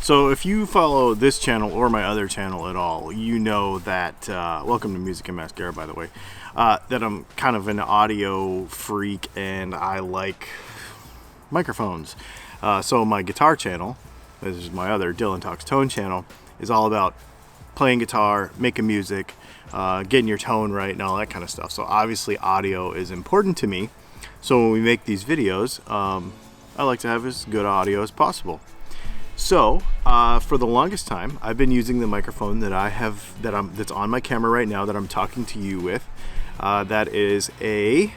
So if you follow this channel or my other channel at all, you know that, welcome to Music and Mascara, by the way, that I'm kind of an audio freak and I like microphones. So my guitar channel, this is my other Dylan Talks Tone channel, is all about playing guitar, making music, getting your tone right and all that kind of stuff. So obviously audio is important to me. So when we make these videos, I like to have as good audio as possible. So for the longest time, I've been using the microphone that I have, that's on my camera right now that I'm talking to you with. That is a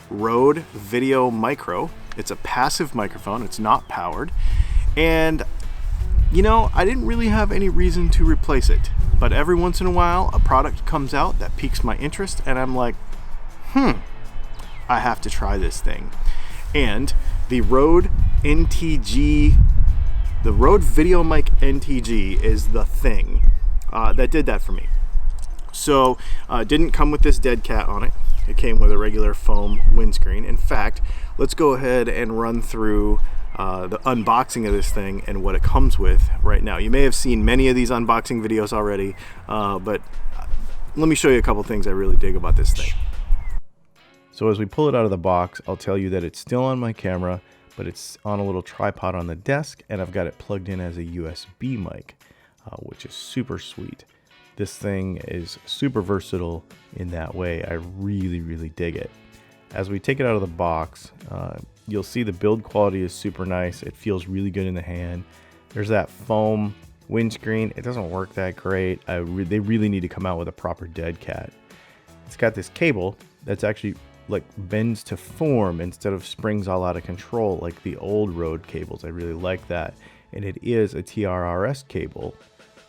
Rode Videomic. It's a passive microphone. It's not powered. And you know, I didn't really have any reason to replace it. But every once in a while, a product comes out that piques my interest, and I'm like, I have to try this thing. And the Rode NTG, the Rode Videomic NTG is the thing that did that for me. So it didn't come with this dead cat on it. It came with a regular foam windscreen. In fact, let's go ahead and run through the unboxing of this thing and what it comes with right now. You may have seen many of these unboxing videos already, but let me show you a couple things I really dig about this thing. So as we pull it out of the box, I'll tell you that it's still on my camera, but it's on a little tripod on the desk, and I've got it plugged in as a USB mic, which is super sweet. This thing is super versatile in that way. I really, really dig it. As we take it out of the box, you'll see the build quality is super nice. It feels really good in the hand. There's that foam windscreen. It doesn't work that great. They really need to come out with a proper dead cat. It's got this cable that's actually like bends to form instead of springs all out of control like the old Rode cables. I really like that. And it is a TRRS cable.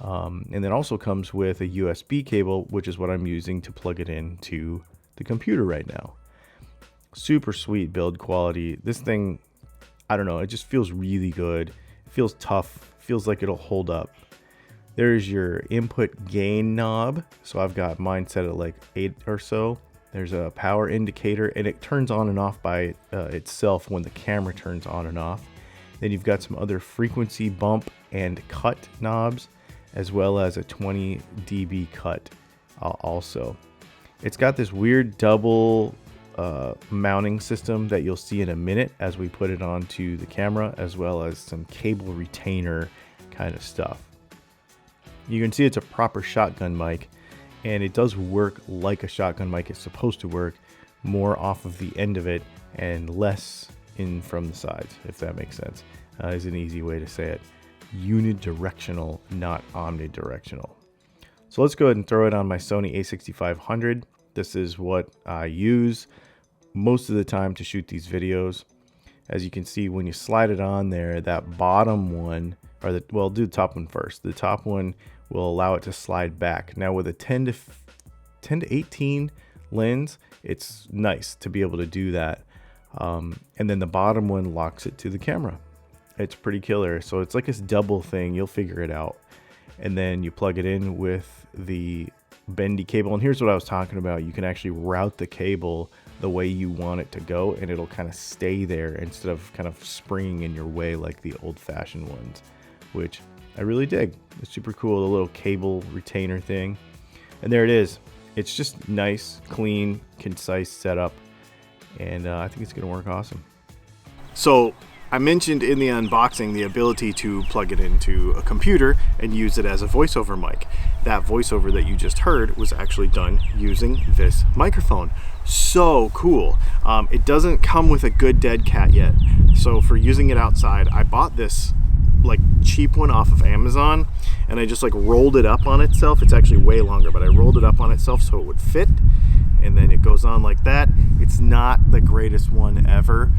And it also comes with a USB cable, which is what I'm using to plug it into the computer right now. Super sweet build quality. This thing, I don't know, it just feels really good. It feels tough, feels like it'll hold up. There's your input gain knob. So I've got mine set at like 8 or so. There's a power indicator, and it turns on and off by itself when the camera turns on and off. Then you've got some other frequency bump and cut knobs, as well as a 20 dB cut also. It's got this weird double mounting system that you'll see in a minute as we put it onto the camera, as well as some cable retainer kind of stuff. You can see it's a proper shotgun mic, and it does work like a shotgun mic is supposed to work, more off of the end of it and less in from the sides, if that makes sense. Is an easy way to say it. Unidirectional, not omnidirectional. So let's go ahead and throw it on my Sony a6500. This is what I use most of the time to shoot these videos. As you can see, when you slide it on there, that bottom one, or well, do the top one first. The top one will allow it to slide back. Now with a 10 to 18 lens, it's nice to be able to do that. And then the bottom one locks it to the camera. It's pretty killer. So it's like this double thing. You'll figure it out. And then you plug it in with the bendy cable. And here's what I was talking about. You can actually route the cable the way you want it to go, and it'll kind of stay there instead of kind of springing in your way like the old-fashioned ones, which I really dig. It's super cool, the little cable retainer thing. And there it is. It's just nice, clean, concise setup, and I think it's gonna work awesome. So I mentioned in the unboxing the ability to plug it into a computer and use it as a voiceover mic. That voiceover that you just heard was actually done using this microphone. So cool. It doesn't come with a good dead cat yet. So for using it outside, I bought this like cheap one off of Amazon, and I just like rolled it up on itself. It's actually way longer, but I rolled it up on itself so it would fit, and then it goes on like that. It's not the greatest one ever.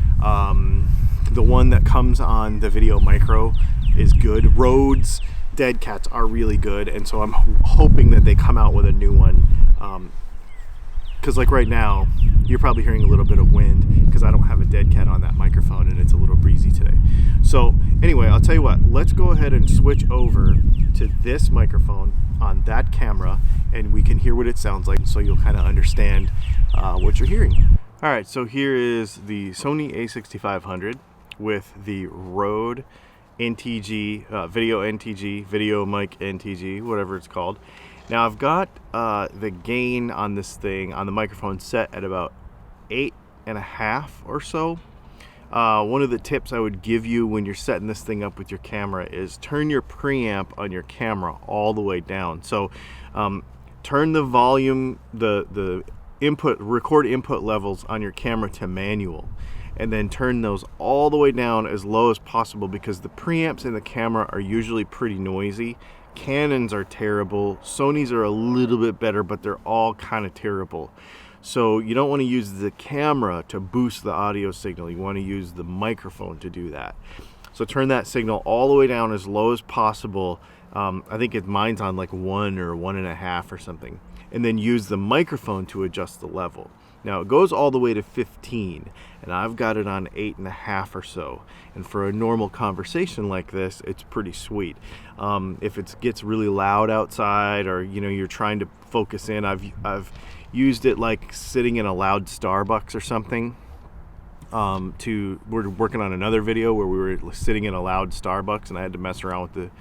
The one that comes on the Videomic is good. Rode's dead cats are really good, and so I'm hoping that they come out with a new one, because like right now you're probably hearing a little bit of wind because I don't have a dead cat on that microphone and it's a little breezy today. So anyway, I'll tell you what, let's go ahead and switch over to this microphone on that camera and we can hear what it sounds like, so you'll kind of understand what you're hearing. All right, so here is the Sony a6500 with the Rode NTG, video NTG, Videomic NTG, whatever it's called. Now I've got the gain on this thing, on the microphone, set at about 8.5 or so. One of the tips I would give you when you're setting this thing up with your camera is turn your preamp on your camera all the way down. So turn the volume, the input, record input levels on your camera to manual, and then turn those all the way down as low as possible, because the preamps in the camera are usually pretty noisy. Canons are terrible, Sonys are a little bit better, but they're all kind of terrible. So you don't want to use the camera to boost the audio signal, you want to use the microphone to do that. So turn that signal all the way down as low as possible. I think mine's on like 1 or 1.5 or something. And then use the microphone to adjust the level. Now it goes all the way to 15, and I've got it on 8.5 or so. And for a normal conversation like this, it's pretty sweet. If it gets really loud outside, or you're trying to focus in, I've used it like sitting in a loud Starbucks or something. We're working on another video where we were sitting in a loud Starbucks, and I had to mess around with the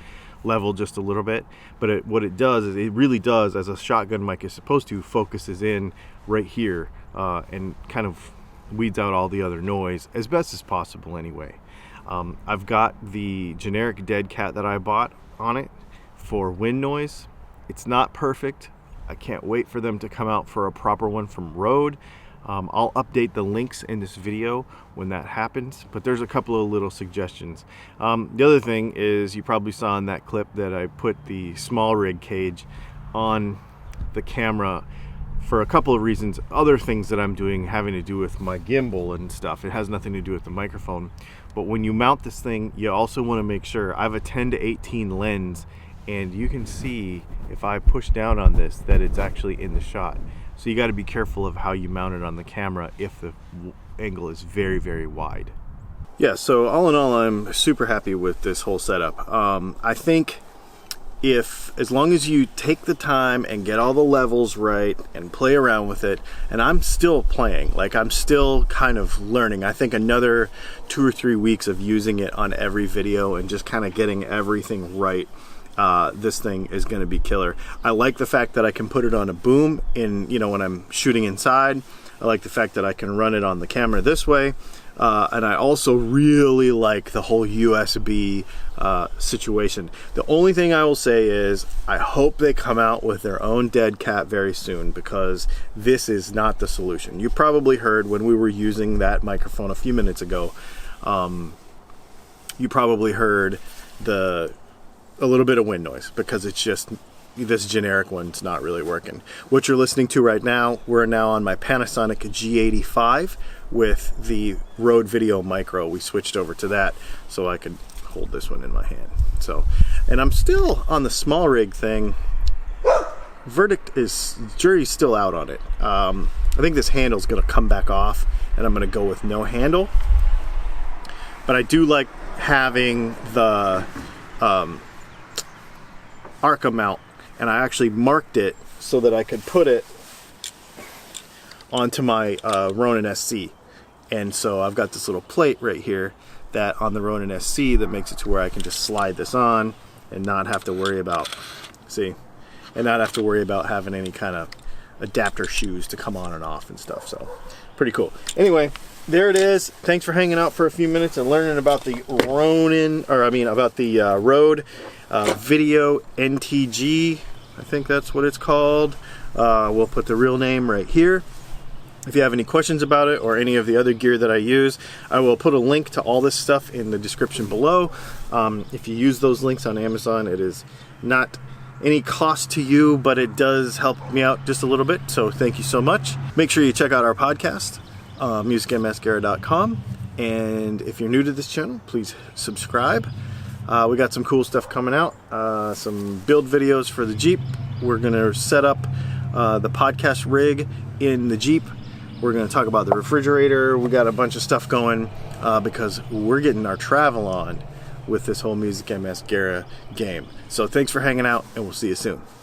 level just a little bit. But what it does is, it really does, as a shotgun mic is supposed to, focuses in right here and kind of weeds out all the other noise as best as possible anyway. I've got the generic dead cat that I bought on it for wind noise. It's not perfect. I can't wait for them to come out for a proper one from Rode. I'll update the links in this video when that happens, but there's a couple of little suggestions. The other thing is, you probably saw in that clip that I put the small rig cage on the camera for a couple of reasons. Other things that I'm doing having to do with my gimbal and stuff. It has nothing to do with the microphone. But when you mount this thing, you also want to make sure. I have a 10-18 lens, and you can see if I push down on this that it's actually in the shot. So you got to be careful of how you mount it on the camera if the angle is very, very wide. Yeah, so all in all, I'm super happy with this whole setup. I think as long as you take the time and get all the levels right and play around with it, and I'm still playing, like I'm still kind of learning. I think another 2 or 3 weeks of using it on every video and just kind of getting everything right, this thing is going to be killer. I like the fact that I can put it on a boom when I'm shooting inside. I like the fact that I can run it on the camera this way. And I also really like the whole USB situation. The only thing I will say is, I hope they come out with their own dead cat very soon, because this is not the solution. You probably heard when we were using that microphone a few minutes ago, you probably heard a little bit of wind noise, because it's just this generic one's not really working. What you're listening to right now, we're now on my Panasonic G85 with the Rode Videomic. We switched over to that so I could hold this one in my hand. And I'm still on the small rig thing. Jury's still out on it. I think this handle's gonna come back off, and I'm gonna go with no handle. But I do like having the Arca mount, and I actually marked it so that I could put it onto my Ronin SC. And so I've got this little plate right here that on the Ronin SC that makes it to where I can just slide this on and not have to worry about, having any kind of adapter shoes to come on and off and stuff. So pretty cool. Anyway, there it is. Thanks for hanging out for a few minutes and learning about the Rode Video NTG. I think that's what it's called. We'll put the real name right here. If you have any questions about it or any of the other gear that I use, I will put a link to all this stuff in the description below. If you use those links on Amazon, it is not any cost to you, but it does help me out just a little bit, so thank you so much. Make sure you check out our podcast, musicandmascara.com, and if you're new to this channel, please subscribe. We got some cool stuff coming out, some build videos for the Jeep. We're gonna set up the podcast rig in the Jeep. We're gonna talk about the refrigerator. We got a bunch of stuff going because we're getting our travel on with this whole Music and Mascara game. So thanks for hanging out, and we'll see you soon.